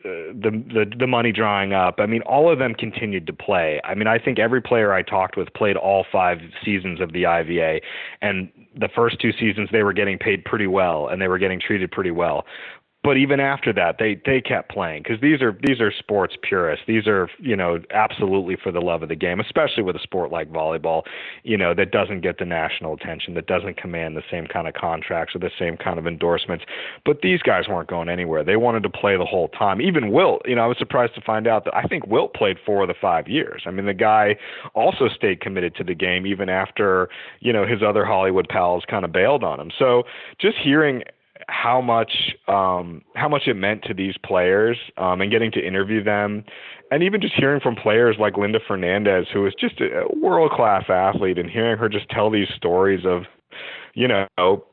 the money drying up. I mean, all of them continued to play. I mean, I think every player I talked with played all 5 seasons of the IVA, and the first 2 seasons they were getting paid pretty well and they were getting treated pretty well. But even after that, they kept playing, because these are sports purists. These are, absolutely for the love of the game, especially with a sport like volleyball, that doesn't get the national attention, that doesn't command the same kind of contracts or the same kind of endorsements. But these guys weren't going anywhere. They wanted to play the whole time. Even Wilt, I was surprised to find out that I think Wilt played 4 of the 5 years. I mean, the guy also stayed committed to the game even after, his other Hollywood pals kind of bailed on him. So just hearing how much it meant to these players, and getting to interview them, and even just hearing from players like Linda Fernandez, who is just a world-class athlete, and hearing her just tell these stories of,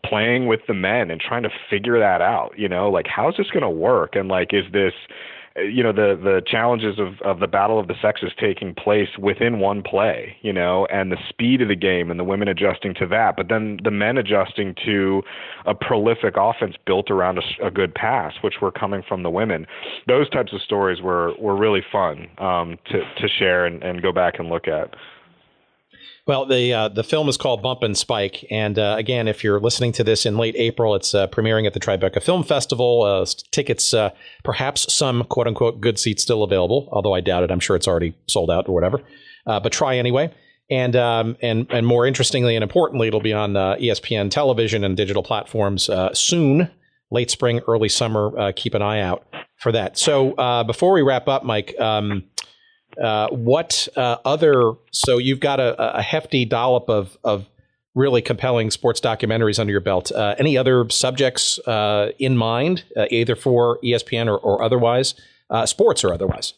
playing with the men and trying to figure that out, like, how's this going to work? And like, is this, the challenges of the battle of the sexes taking place within one play, and the speed of the game and the women adjusting to that, but then the men adjusting to a prolific offense built around a good pass, which were coming from the women. Those types of stories were really fun to share and go back and look at.
Well, the film is called Bump and Spike, and again, if you're listening to this in late April, it's premiering at the Tribeca Film Festival. Tickets, perhaps some quote-unquote good seats still available, although I doubt it. I'm sure it's already sold out or whatever. But try anyway. And more interestingly and importantly, it'll be on ESPN television and digital platforms soon, late spring, early summer. Keep an eye out for that. So before we wrap up, Mike, so you've got a hefty dollop of really compelling sports documentaries under your belt. Any other subjects in mind, either for ESPN or otherwise, sports or otherwise?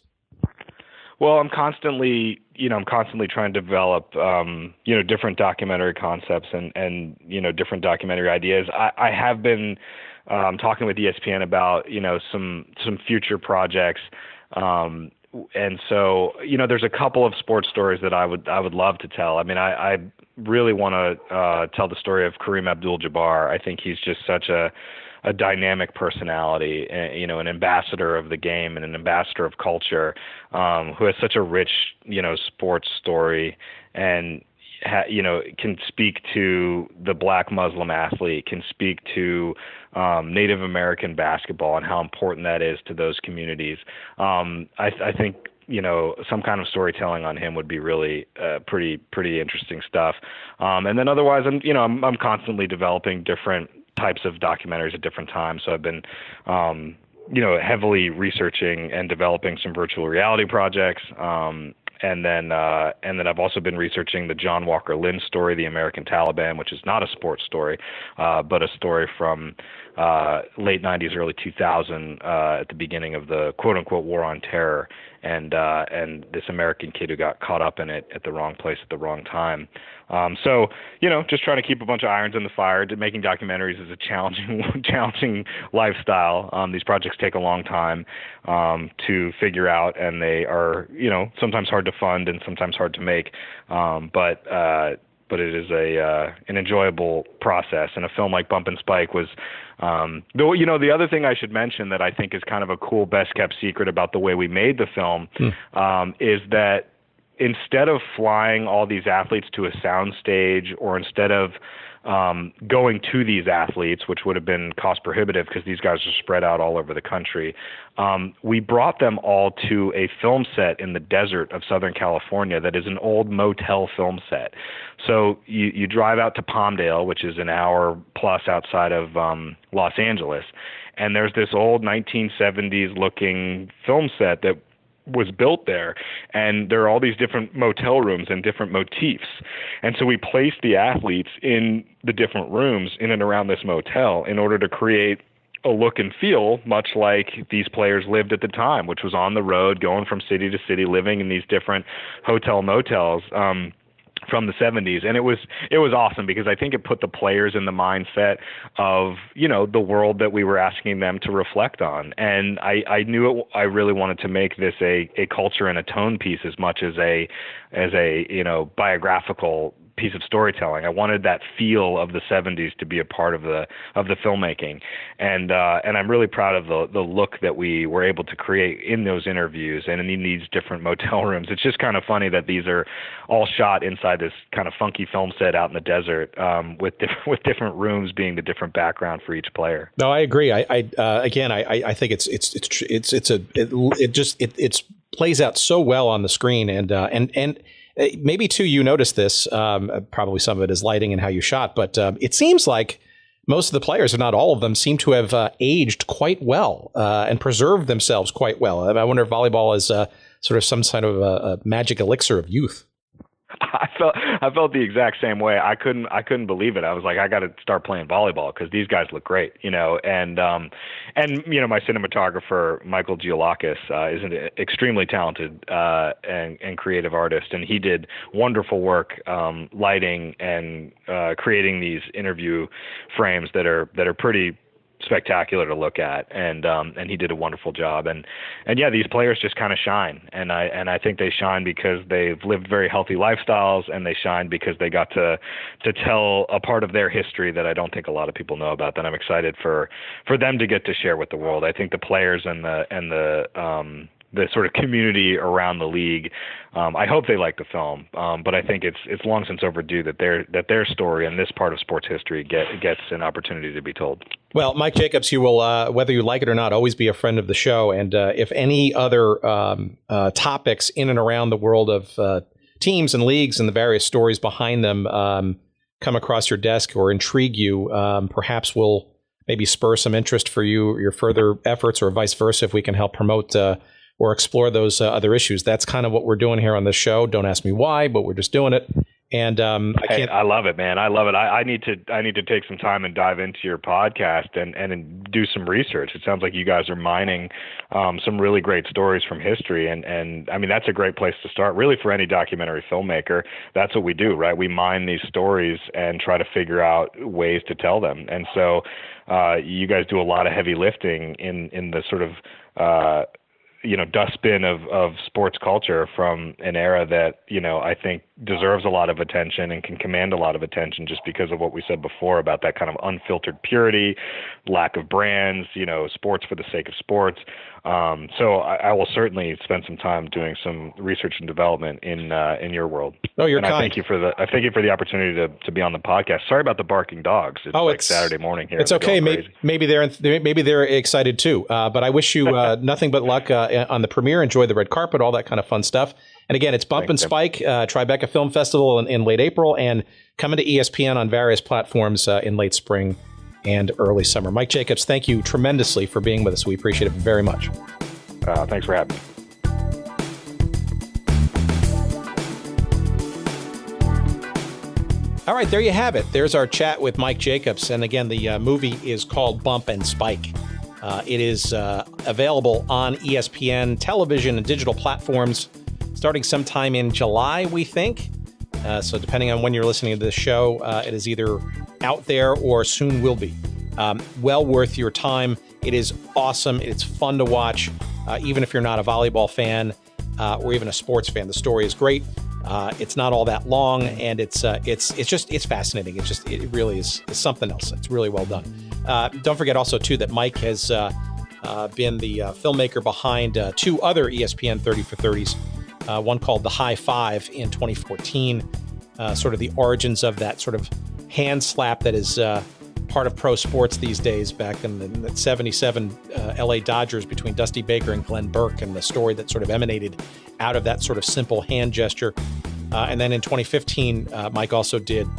Well, I'm constantly trying to develop, different documentary concepts and different documentary ideas. I have been talking with ESPN about, some future projects. And so, there's a couple of sports stories that I would love to tell. I mean, I really want to tell the story of Kareem Abdul-Jabbar. I think he's just such a dynamic personality, an ambassador of the game and an ambassador of culture, who has such a rich, sports story, and can speak to the Black Muslim athlete, can speak to Native American basketball and how important that is to those communities. I think some kind of storytelling on him would be really pretty interesting stuff. And then otherwise, I'm constantly developing different types of documentaries at different times. So I've been heavily researching and developing some virtual reality projects. And then I've also been researching the John Walker Lynn story, The American Taliban, which is not a sports story, but a story from late 90s, early 2000, at the beginning of the quote-unquote war on terror, and this American kid who got caught up in it at the wrong place at the wrong time. So, just trying to keep a bunch of irons in the fire. Making documentaries is a challenging lifestyle. These projects take a long time to figure out, and they are, sometimes hard to fund and sometimes hard to make. But it is an enjoyable process. And a film like Bump and Spike was, the other thing I should mention that I think is kind of a cool best kept secret about the way we made the film is that instead of flying all these athletes to a soundstage, or instead of going to these athletes, which would have been cost prohibitive because these guys are spread out all over the country, we brought them all to a film set in the desert of Southern California that is an old motel film set. So you drive out to Palmdale, which is an hour plus outside of Los Angeles, and there's this old 1970s looking film set that was built there, and there are all these different motel rooms and different motifs. And so we placed the athletes in the different rooms in and around this motel in order to create a look and feel much like these players lived at the time, which was on the road, going from city to city, living in these different hotel motels. From the 70s. And it was awesome because I think it put the players in the mindset of, the world that we were asking them to reflect on. And I knew I really wanted to make this a culture and a tone piece as much as a biographical piece of storytelling. I wanted that feel of the 70s to be a part of the filmmaking. And I'm really proud of the look that we were able to create in those interviews and in these different motel rooms. It's just kind of funny that these are all shot inside this kind of funky film set out in the desert, with different rooms being the different background for each player.
No, I agree. I think it plays out so well on the screen, and maybe too, you noticed this, probably some of it is lighting and how you shot, but it seems like most of the players, if not all of them, seem to have aged quite well and preserved themselves quite well. I wonder if volleyball is sort of some kind of a magic elixir of youth.
I felt the exact same way. I couldn't believe it. I was like, I got to start playing volleyball because these guys look great, and my cinematographer Michael Giolakis is an extremely talented and creative artist, and he did wonderful work lighting and creating these interview frames that are pretty spectacular to look at, and he did a wonderful job, and yeah, these players just kind of shine, and I think they shine because they've lived very healthy lifestyles, and they shine because they got to tell a part of their history that I don't think a lot of people know about, that I'm excited for them to get to share with the world. I think the players and the sort of community around the league, I hope they like the film, but I think it's long since overdue that their story and this part of sports history gets an opportunity to be told.
Well, Mike Jacobs, you will, whether you like it or not, always be a friend of the show. And if any other topics in and around the world of teams and leagues and the various stories behind them come across your desk or intrigue you, perhaps we'll maybe spur some interest for your further efforts, or vice versa, if we can help promote or explore those other issues. That's kind of what we're doing here on this show. Don't ask me why, but we're just doing it. And
I love it, man. I love it. I need to take some time and dive into your podcast and do some research. It sounds like you guys are mining some really great stories from history, and I mean, that's a great place to start. Really, for any documentary filmmaker, that's what we do, right? We mine these stories and try to figure out ways to tell them. And so, you guys do a lot of heavy lifting in the sort of dustbin of sports culture from an era that, I think deserves a lot of attention and can command a lot of attention just because of what we said before about that kind of unfiltered purity, lack of brands, sports for the sake of sports. So I will certainly spend some time doing some research and development in your world.
Oh, you're kind.
I thank you for the opportunity to be on the podcast. Sorry about the barking dogs. It's Saturday morning here.
It's okay. Maybe they're excited too. But I wish you nothing but luck on the premiere. Enjoy the red carpet, all that kind of fun stuff. And again, it's Bump and Spike, Tribeca Film Festival in late April, and coming to ESPN on various platforms in late spring and early summer. Mike Jacobs, thank you tremendously for being with us. We appreciate it very much.
Thanks for having me.
All right, there you have it. There's our chat with Mike Jacobs. And again, the movie is called Bump and Spike. It is available on ESPN television and digital platforms starting sometime in July, we think. So depending on when you're listening to this show, it is either out there or soon will be. Well worth your time. It is awesome. It's fun to watch, even if you're not a volleyball fan or even a sports fan. The story is great. It's not all that long, and it's fascinating. It really is something else. It's really well done. Don't forget also too that Mike has been the filmmaker behind two other ESPN 30 for 30s. One called The High Five in 2014, sort of the origins of that sort of hand slap that is part of pro sports these days, back in the 77 LA Dodgers between Dusty Baker and Glenn Burke, and the story that sort of emanated out of that sort of simple hand gesture. And then in 2015, Mike also did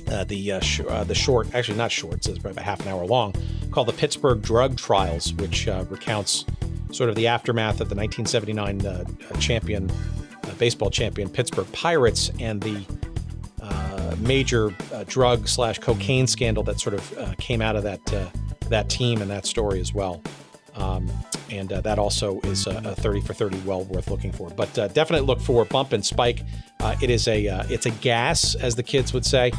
the short, actually not short, it's about half an hour long, called The Pittsburgh Drug Trials, which recounts sort of the aftermath of the 1979 baseball champion Pittsburgh Pirates and the major drug/cocaine scandal that sort of came out of that that team and that story as well. And that also is a 30 for 30 well worth looking for. But definitely look for Bump and Spike. It's a gas, as the kids would say,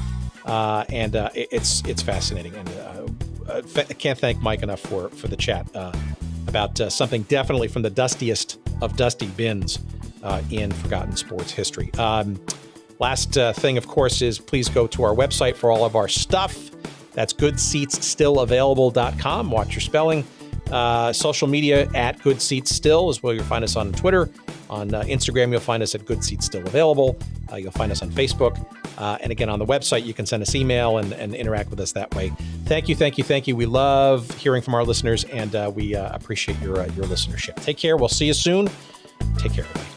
and it's fascinating. And I can't thank Mike enough for the chat about something definitely from the dustiest of dusty bins in forgotten sports history. Last thing, of course, is please go to our website for all of our stuff. That's goodseatsstillavailable.com. Watch your spelling. Social media at Good Seats Still is where you'll find us on Twitter. On Instagram, you'll find us at Good Seats Still Available. You'll find us on Facebook. And again, on the website, you can send us email and interact with us that way. Thank you. We love hearing from our listeners, and we appreciate your listenership. Take care. We'll see you soon. Take care, everybody.